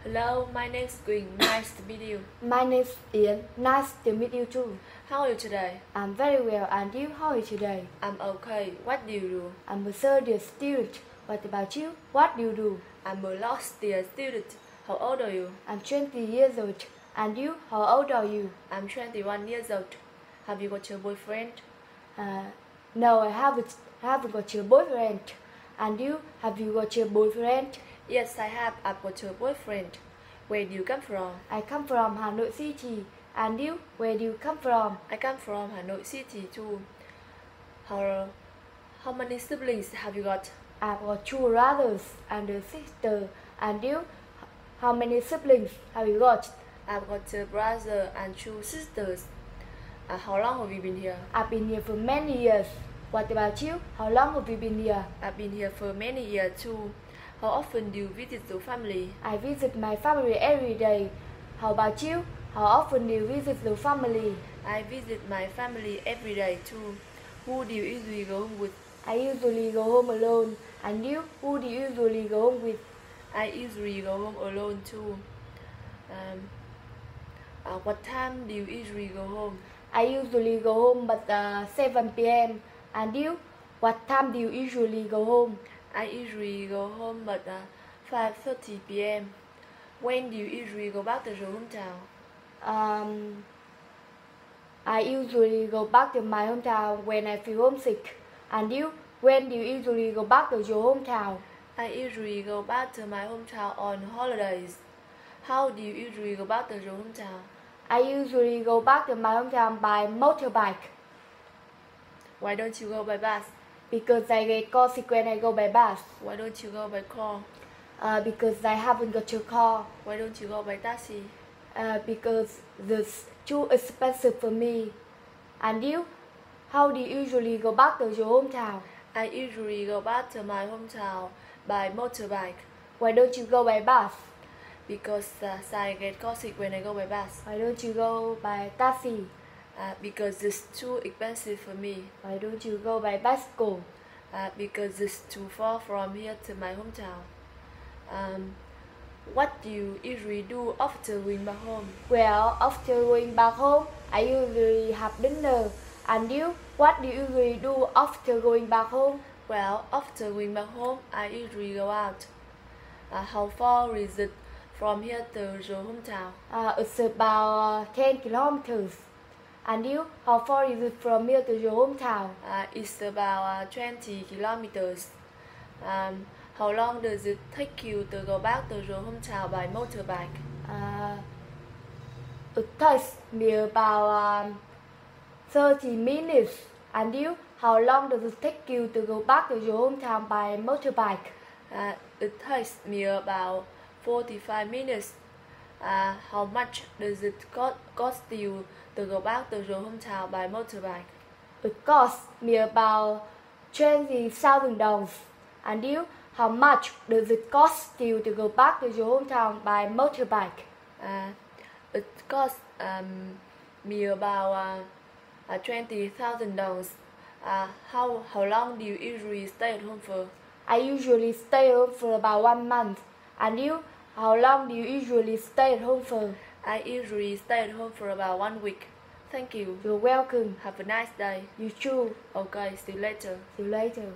Hello, my name is Quỳnh. Nice to meet you. My name is Ian. Nice to meet you too. How are you today? I'm very well, and you? How are you today? I'm okay. What do you do? I'm a third year student. What about you? What do you do? I'm a last year student. How old are you? I'm 20 years old. And you? How old are you? I'm 21 years old. Have you got your boyfriend? No, I haven't got your boyfriend. And you? Have you got your boyfriend? Yes, I have. I've got your boyfriend. Where do you come from? I come from Hanoi City. And you? Where do you come from? I come from Hanoi City too. How many siblings have you got? I've got two brothers and a sister. And you? How many siblings have you got? I've got a brother and two sisters. How long have you been here? I've been here for many years. What about you? How long have you been here? I've been here for many years too. How often do you visit your family? I visit my family every day. How about you? How often do you visit your family? I visit my family every day too. Who do you usually go home with? I usually go home alone. And you? Who do you usually go home with? I usually go home alone too. What time do you usually go home? I usually go home at 7 p.m. And you? What time do you usually go home? I usually go home at 5:30 p.m. When do you usually go back to your hometown? I usually go back to my hometown when I feel homesick. And you? When do you usually go back to your hometown? I usually go back to my hometown on holidays. How do you usually go back to your hometown? I usually go back to my hometown by motorbike. Why don't you go by bus? Because I get car sick when I go by bus. Why don't you go by car? Because I haven't got your car. Why don't you go by taxi? Because it's too expensive for me. And you? How do you usually go back to your hometown? I usually go back to my hometown by motorbike. Why don't you go by bus? Because I get car sick when I go by bus. Why don't you go by taxi? Because it's too expensive for me. Why don't you go by bicycle? Because it's too far from here to my hometown. What do you usually do after going back home? Well, after going back home, I usually have dinner. And you? What do you usually do after going back home? Well, after going back home, I usually go out. How far is it from here to your hometown? It's about 10 kilometers. And you? How far is it from here to your hometown? It's about 20 kilometers. How long does it take you to go back to your hometown by motorbike? It takes me about 30 minutes. And you? How long does it take you to go back to your hometown by motorbike? It takes me about 45 minutes. How much does it cost you to go back to your hometown by motorbike? It costs me about $20,000. And you? How much does it cost you to go back to your hometown by motorbike? It costs me about $20,000. How long do you usually stay at home for? I usually stay at home for about 1 month. And you? How long do you usually stay at home for? I usually stay at home for about 1 week. Thank you. You're welcome. Have a nice day. You too. Okay, see you later. See you later.